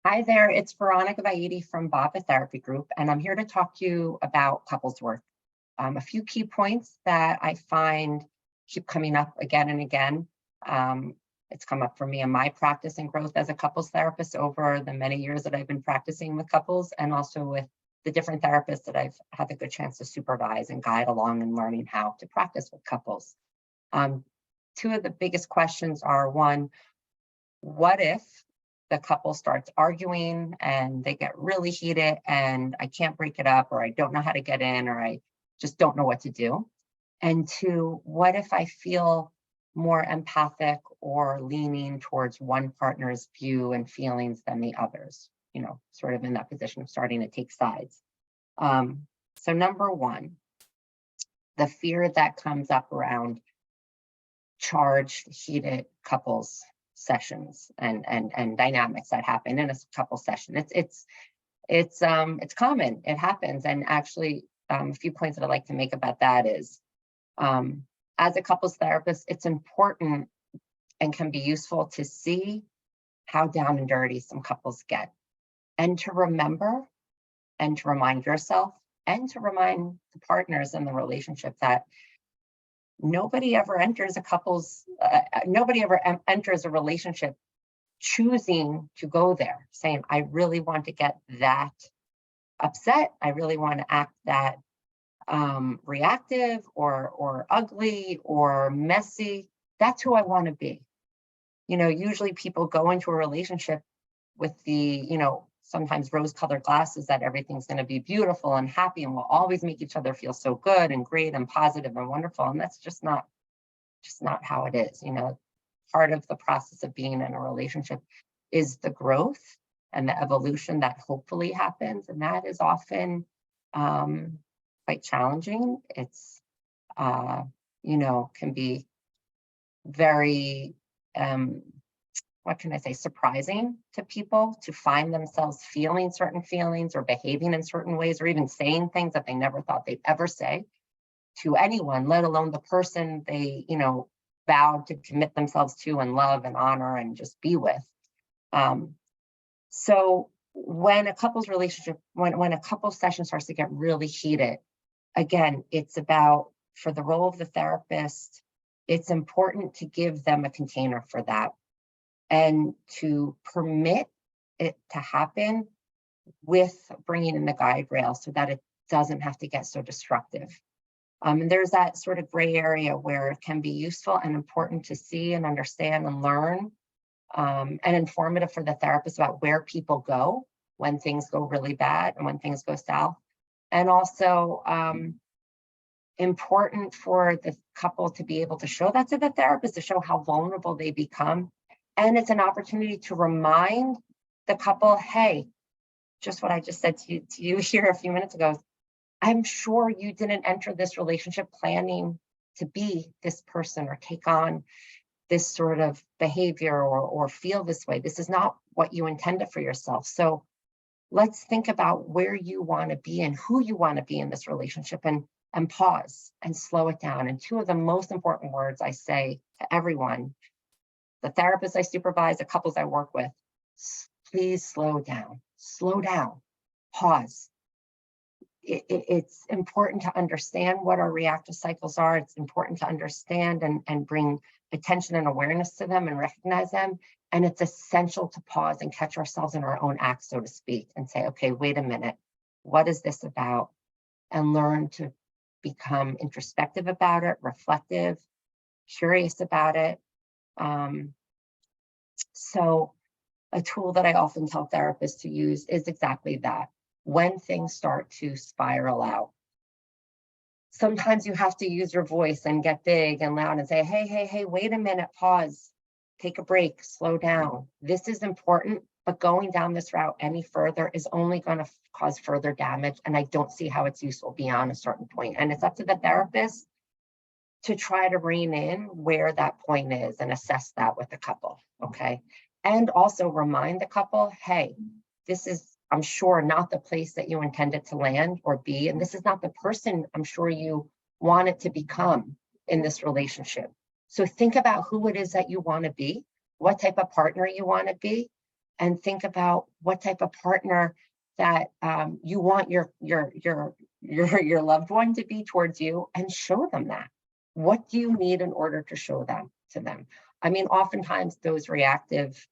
Hi there, it's Veronica from Baba Therapy Group, and I'm here to talk to you about couples work. A few key points that I find keep coming up again and again. Um, it's come up for me in my practice and growth as a couples therapist over the many years that I've been practicing with couples, and also with the different therapists that I've had the good chance to supervise and guide along in learning how to practice with couples. Um, Two of the biggest questions are: one, what if the couple starts arguing and they get really heated and I can't break it up, or I don't know how to get in, or I just don't know what to do? And two, what if I feel more empathic or leaning towards one partner's view and feelings than the others? Sort of in that position of starting to take sides. So number one, the fear that comes up around charged, heated couples sessions and dynamics that happen in a couple session. It's common. It happens. And actually, a few points that I'd like to make about that is, as a couples therapist, it's important and can be useful to see how down and dirty some couples get, and to remember and to remind yourself and to remind the partners in the relationship that nobody ever enters a relationship choosing to go there, saying, I really want to get that upset. I really want to act that reactive or ugly or messy. That's who I want to be. Usually people go into a relationship with the, sometimes rose-colored glasses that everything's going to be beautiful and happy and we'll always make each other feel so good and great and positive and wonderful. And that's just not how it is. Part of the process of being in a relationship is the growth and the evolution that hopefully happens. And that is often quite challenging. It's, can be very, what can I say, surprising to people to find themselves feeling certain feelings or behaving in certain ways, or even saying things that they never thought they'd ever say to anyone, let alone the person they, vowed to commit themselves to and love and honor and just be with. So when a couple's relationship, when a couple session starts to get really heated, again, it's about, for the role of the therapist, it's important to give them a container for that and to permit it to happen with bringing in the guide rail so that it doesn't have to get so destructive. And there's that sort of gray area where it can be useful and important to see and understand and learn, and informative for the therapist about where people go when things go really bad and when things go south. And also important for the couple to be able to show that to the therapist, to show how vulnerable they become. And it's an opportunity to remind the couple, hey, just what I just said to you here a few minutes ago, I'm sure you didn't enter this relationship planning to be this person or take on this sort of behavior or feel this way. This is not what you intended for yourself. So let's think about where you want to be and who you want to be in this relationship, and pause and slow it down. And two of the most important words I say to everyone, the therapists I supervise, the couples I work with, please slow down, pause. It's important to understand what our reactive cycles are. It's important to understand and bring attention and awareness to them and recognize them. And it's essential to pause and catch ourselves in our own act, so to speak, and say, okay, wait a minute, what is this about? And learn to become introspective about it, reflective, curious about it. So a tool that I often tell therapists to use is exactly that. When things start to spiral out, sometimes you have to use your voice and get big and loud and say, hey, wait a minute, pause, take a break, slow down. This is important, but going down this route any further is only going to cause further damage. And I don't see how it's useful beyond a certain point. And it's up to the therapist to try to rein in where that point is and assess that with the couple, okay? And also remind the couple, hey, this is, I'm sure, not the place that you intended to land or be. And this is not the person I'm sure you want it to become in this relationship. So think about who it is that you want to be, what type of partner you want to be, and think about what type of partner that you want your loved one to be towards you, and show them that. What do you need in order to show them to them? I mean, oftentimes those reactive,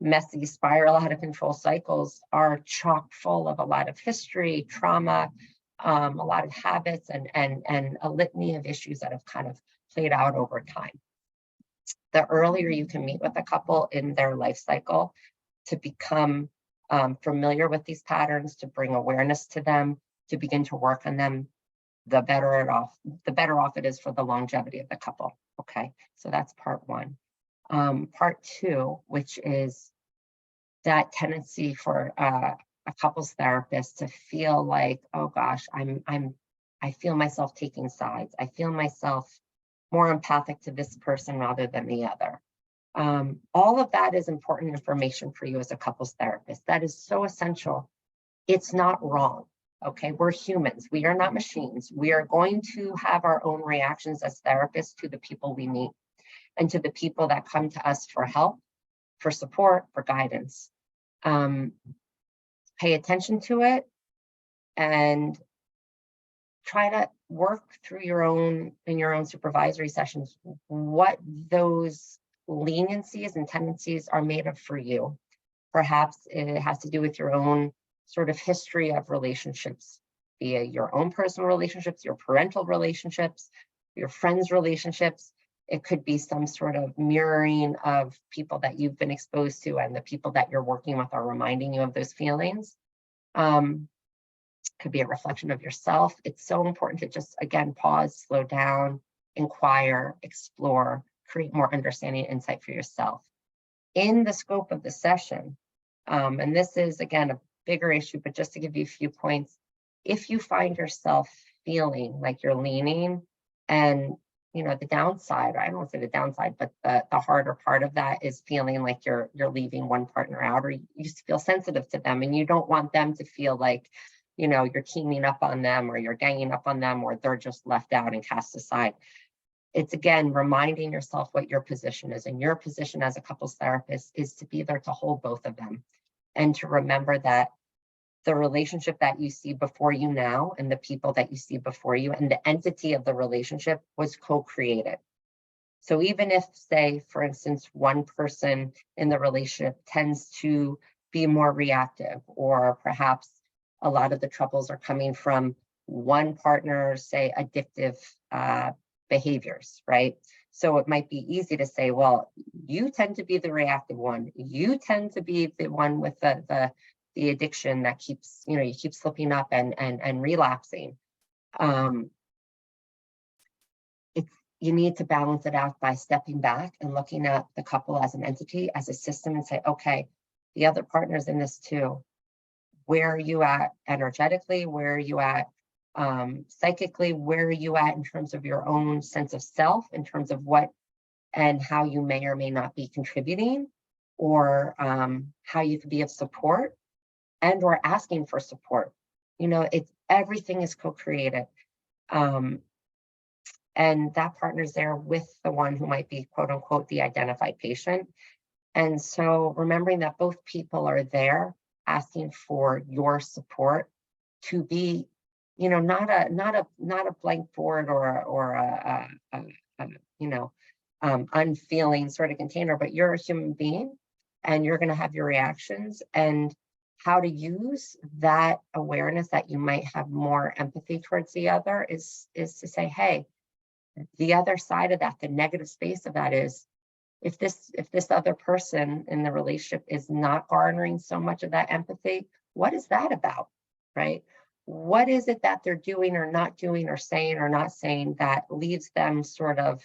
messy, spiral out of control cycles are chock full of a lot of history, trauma, a lot of habits, and a litany of issues that have kind of played out over time. The earlier you can meet with a couple in their life cycle to become familiar with these patterns, to bring awareness to them, to begin to work on them, the better off it is for the longevity of the couple. Okay, so that's part one. Part two, which is that tendency for a couples therapist to feel like, oh gosh, I feel myself taking sides. I feel myself more empathic to this person rather than the other. All of that is important information for you as a couples therapist. That is so essential. It's not wrong. Okay, we're humans. We are not machines. We are going to have our own reactions as therapists to the people we meet and to the people that come to us for help, for support, for guidance. Pay attention to it and try to work through in your own supervisory sessions, what those leniencies and tendencies are made of for you. Perhaps it has to do with your own sort of history of relationships, via your own personal relationships, your parental relationships, your friends' relationships. It could be some sort of mirroring of people that you've been exposed to, and the people that you're working with are reminding you of those feelings. Could be a reflection of yourself. It's so important to just, again, pause, slow down, inquire, explore, create more understanding and insight for yourself. In the scope of the session, and this is, again, a bigger issue, but just to give you a few points, if you find yourself feeling like you're leaning, and the downside, I don't want to say the downside, but the harder part of that is feeling like you're leaving one partner out, or you feel sensitive to them and you don't want them to feel like you're teaming up on them, or you're ganging up on them, or they're just left out and cast aside. It's, again, reminding yourself what your position is. And your position as a couples therapist is to be there to hold both of them, and to remember that the relationship that you see before you now, and the people that you see before you, and the entity of the relationship was co-created. So even if, say, for instance, one person in the relationship tends to be more reactive, or perhaps a lot of the troubles are coming from one partner's, say, addictive behaviors, right? So it might be easy to say, well, you tend to be the reactive one. You tend to be the one with the addiction that keeps, you keep slipping up and relapsing. You need to balance it out by stepping back and looking at the couple as an entity, as a system, and say, okay, the other partner's in this too. Where are you at energetically? Where are you at psychically? Where are you at in terms of your own sense of self, in terms of what and how you may or may not be contributing, or how you could be of support, and or asking for support. It's everything is co-created. And that partner's there with the one who might be, quote unquote, the identified patient. And so remembering that both people are there asking for your support to be, not a blank board or a unfeeling sort of container, but you're a human being and you're going to have your reactions, and how to use that awareness that you might have more empathy towards the other is to say, hey, the other side of that, the negative space of that is, if this other person in the relationship is not garnering so much of that empathy, what is that about, right? What is it that they're doing or not doing or saying or not saying that leaves them sort of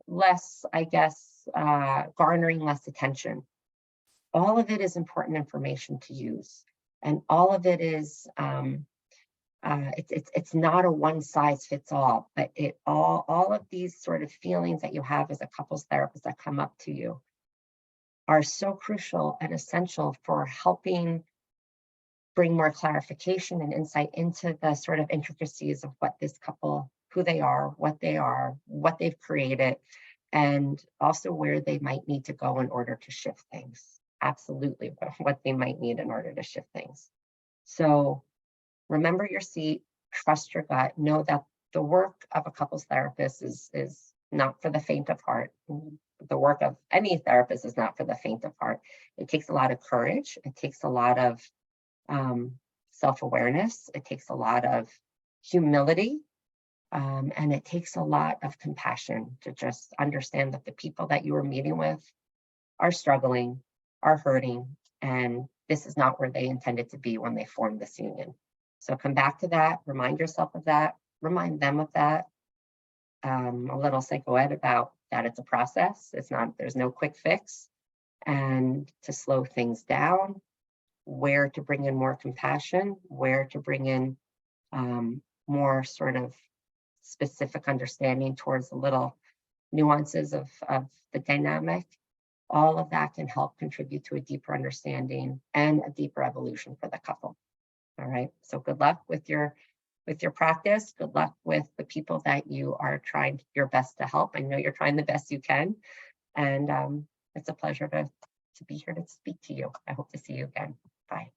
less, I guess, garnering less attention? All of it is important information to use, and all of it is it's not a one size fits all, but all of these sort of feelings that you have as a couples therapist that come up to you are so crucial and essential for helping bring more clarification and insight into the sort of intricacies of what this couple, who they are, what they've created, and also where they might need to go in order to shift things. Absolutely, what they might need in order to shift things. So remember your seat, trust your gut, know that the work of a couples therapist is not for the faint of heart. The work of any therapist is not for the faint of heart. It takes a lot of courage. It takes a lot of self-awareness. It takes a lot of humility. And it takes a lot of compassion to just understand that the people that you are meeting with are struggling, are hurting, and this is not where they intended to be when they formed this union. So come back to that, remind yourself of that, remind them of that. A little psychoed about that it's a process. It's not, there's no quick fix. And to slow things down, where to bring in more compassion, where to bring in more sort of specific understanding towards the little nuances of the dynamic. All of that can help contribute to a deeper understanding and a deeper evolution for the couple. All right, so good luck with your practice. Good luck with the people that you are trying your best to help. I know you're trying the best you can, and it's a pleasure to be here to speak to you. I hope to see you again. Bye.